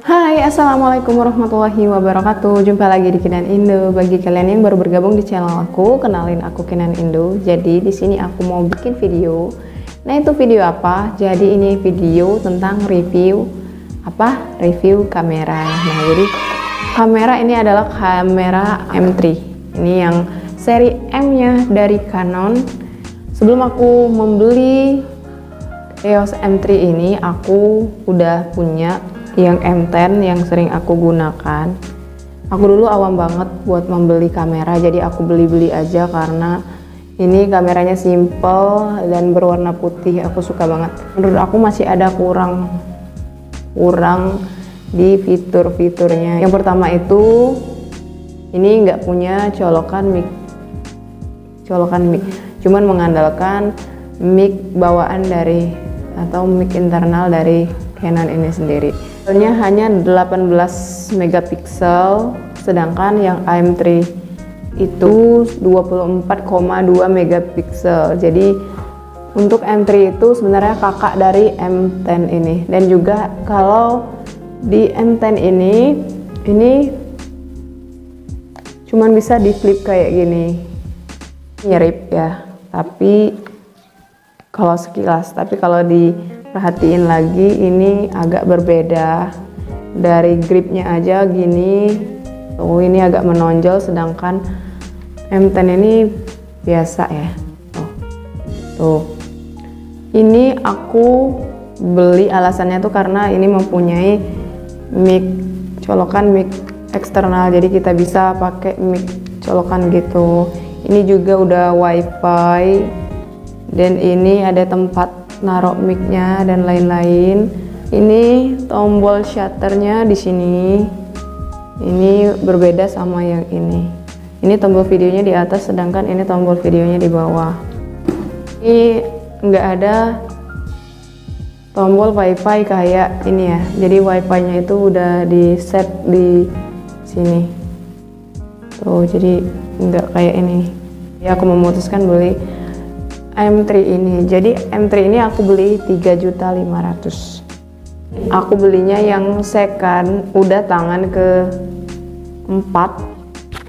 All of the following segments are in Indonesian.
Hai, assalamualaikum warahmatullahi wabarakatuh. Jumpa lagi di Kinan Indo. Bagi kalian yang baru bergabung di channel aku, kenalin aku Kinan Indo. Jadi di sini aku mau bikin video. Nah, itu video apa? Jadi ini video tentang review Review kamera. Nah, jadi kamera ini adalah kamera M3. Ini yang seri M-nya dari Canon. Sebelum aku membeli EOS M3 ini, aku udah punya yang M10 yang sering aku gunakan. Aku dulu awam banget buat membeli kamera, jadi aku beli-beli aja karena ini kameranya simple dan berwarna putih. Aku suka banget. Menurut aku masih ada kurang di fitur-fiturnya. Yang pertama itu ini nggak punya colokan mic, cuman mengandalkan mic bawaan dari atau mic internal dari Canon ini sendiri. Filenya hanya 18 megapiksel, sedangkan yang AM3 itu 24,2 megapiksel. Jadi untuk M3 itu sebenarnya kakak dari M10 ini. Dan juga kalau di M10 ini cuman bisa di flip kayak gini, mirip ya, tapi kalau sekilas, tapi kalau diperhatiin lagi ini agak berbeda. Dari gripnya aja gini, tuh ini agak menonjol, sedangkan M10 ini biasa ya. Tuh ini aku beli alasannya tuh karena ini mempunyai colokan mic eksternal, jadi kita bisa pakai mic colokan gitu. Ini juga udah wifi, dan ini ada tempat naruh micnya dan lain-lain. Ini tombol shutternya di sini. Ini berbeda sama yang ini. Ini tombol videonya di atas, sedangkan ini tombol videonya di bawah. Ini nggak ada tombol wifi kayak ini ya. Jadi wifi-nya itu udah di set di sini. Tuh, jadi nggak kayak ini. Ya, aku memutuskan beli M3 ini. Jadi M3 ini aku beli 3.500.000. Aku belinya yang second, udah tangan ke-4.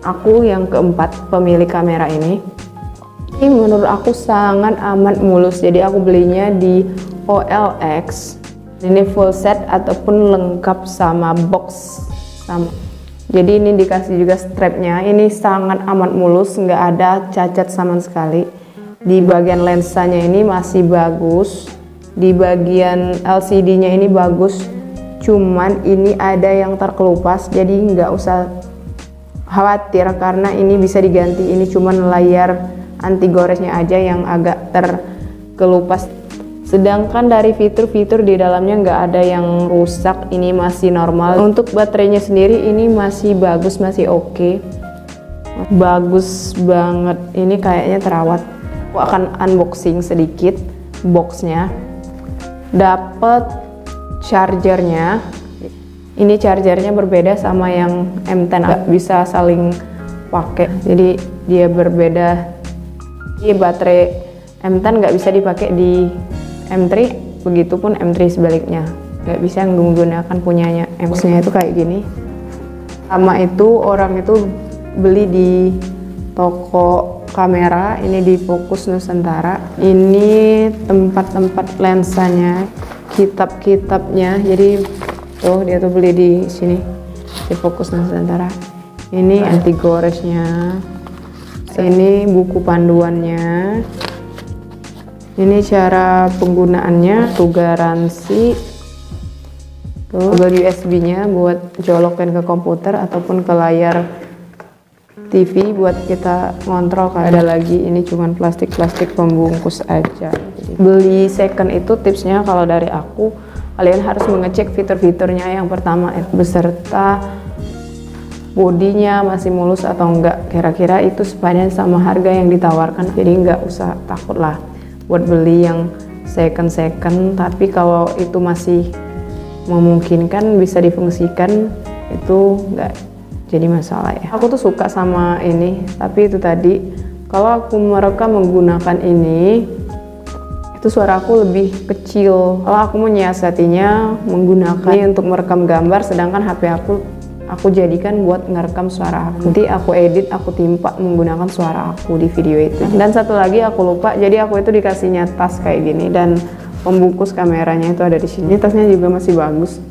Aku yang keempat pemilik kamera ini. Ini menurut aku sangat amat mulus. Jadi aku belinya di OLX. Ini full set ataupun lengkap sama box sama. Jadi ini dikasih juga strapnya. Ini sangat amat mulus, nggak ada cacat sama sekali. Di bagian lensanya ini masih bagus, di bagian LCD-nya ini bagus, cuman ini ada yang terkelupas, jadi nggak usah khawatir karena ini bisa diganti. Ini cuman layar anti goresnya aja yang agak terkelupas, sedangkan dari fitur-fitur di dalamnya nggak ada yang rusak, ini masih normal. Untuk baterainya sendiri ini masih bagus, masih oke. Bagus banget, ini kayaknya terawat. Aku akan unboxing sedikit boxnya. Dapat chargernya. Ini chargernya berbeda sama yang M10, nggak bisa saling pakai. Jadi dia berbeda. Ini baterai M10 nggak bisa dipakai di M3, begitupun M3 sebaliknya. Nggak bisa menggunakan punyanya. Boxnya itu kayak gini. Sama itu orang itu beli di toko kamera, ini di Fokus Nusantara. Ini tempat-tempat lensanya, kitab-kitabnya. Jadi tuh dia tuh beli di sini di Fokus Nusantara. Ini anti goresnya, ini buku panduannya, ini cara penggunaannya, tuh garansi, tuh USB-nya buat colokin ke komputer ataupun ke layar TV buat kita ngontrol. Ada lagi ini cuman plastik pembungkus aja. Jadi, beli second itu tipsnya kalau dari aku, kalian harus mengecek fitur-fiturnya yang pertama beserta bodinya masih mulus atau enggak, kira-kira itu sepadan sama harga yang ditawarkan. Jadi nggak usah takut lah buat beli yang second. Tapi kalau itu masih memungkinkan, bisa difungsikan, itu nggak jadi masalah ya. Aku tuh suka sama ini, tapi itu tadi kalau aku merekam menggunakan ini itu suara aku lebih kecil. Kalau aku menyiasatinya menggunakan ini untuk merekam gambar, sedangkan HP aku jadikan buat ngerekam suara aku. Nanti aku edit, aku timpa menggunakan suara aku di video itu. Dan satu lagi aku lupa, jadi aku itu dikasihnya tas kayak gini dan pembungkus kameranya itu ada di sini. Tasnya juga masih bagus.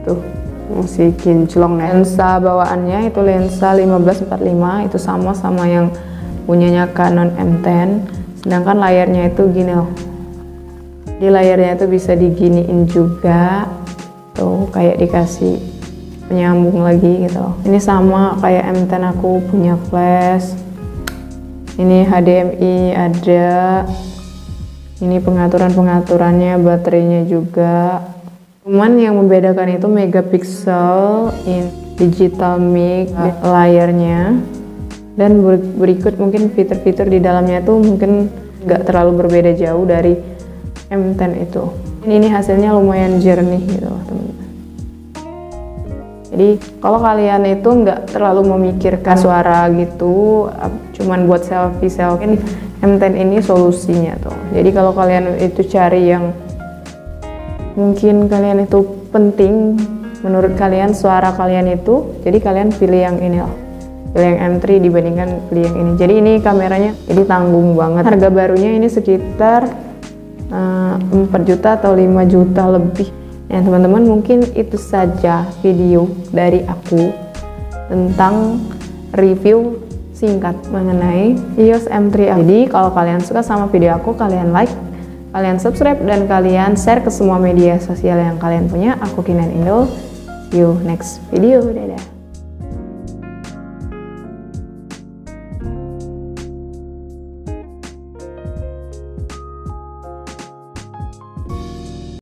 Tuh, masih kinclong ya. Lensa bawaannya itu lensa 15-45, itu sama yang punyanya Canon M10. Sedangkan layarnya itu gini loh. Di layarnya itu bisa diginiin juga. Tuh, kayak dikasih penyambung lagi gitu loh. Ini sama kayak M10 aku punya flash. Ini HDMI ada. Ini pengaturannya, baterainya juga. Cuman yang membedakan itu megapiksel, in digital mic, layarnya. Dan berikut mungkin fitur-fitur di dalamnya tuh mungkin nggak terlalu berbeda jauh dari M10 itu. Ini hasilnya lumayan jernih gitu loh teman-teman. Jadi kalau kalian itu nggak terlalu memikirkan suara gitu, cuman buat selfie, M10 ini solusinya tuh. Jadi kalau kalian itu cari yang mungkin kalian itu penting, menurut kalian suara kalian itu, jadi kalian pilih yang ini loh. Pilih yang M3 dibandingkan pilih yang ini. Jadi ini kameranya jadi tanggung banget. Harga barunya ini sekitar 4 juta atau 5 juta lebih. Nah teman-teman, mungkin itu saja video dari aku tentang review singkat mengenai EOS M3. Jadi kalau kalian suka sama video aku, kalian like, kalian subscribe, dan kalian share ke semua media sosial yang kalian punya. Aku Kinan Indo. See you next video. Dadah.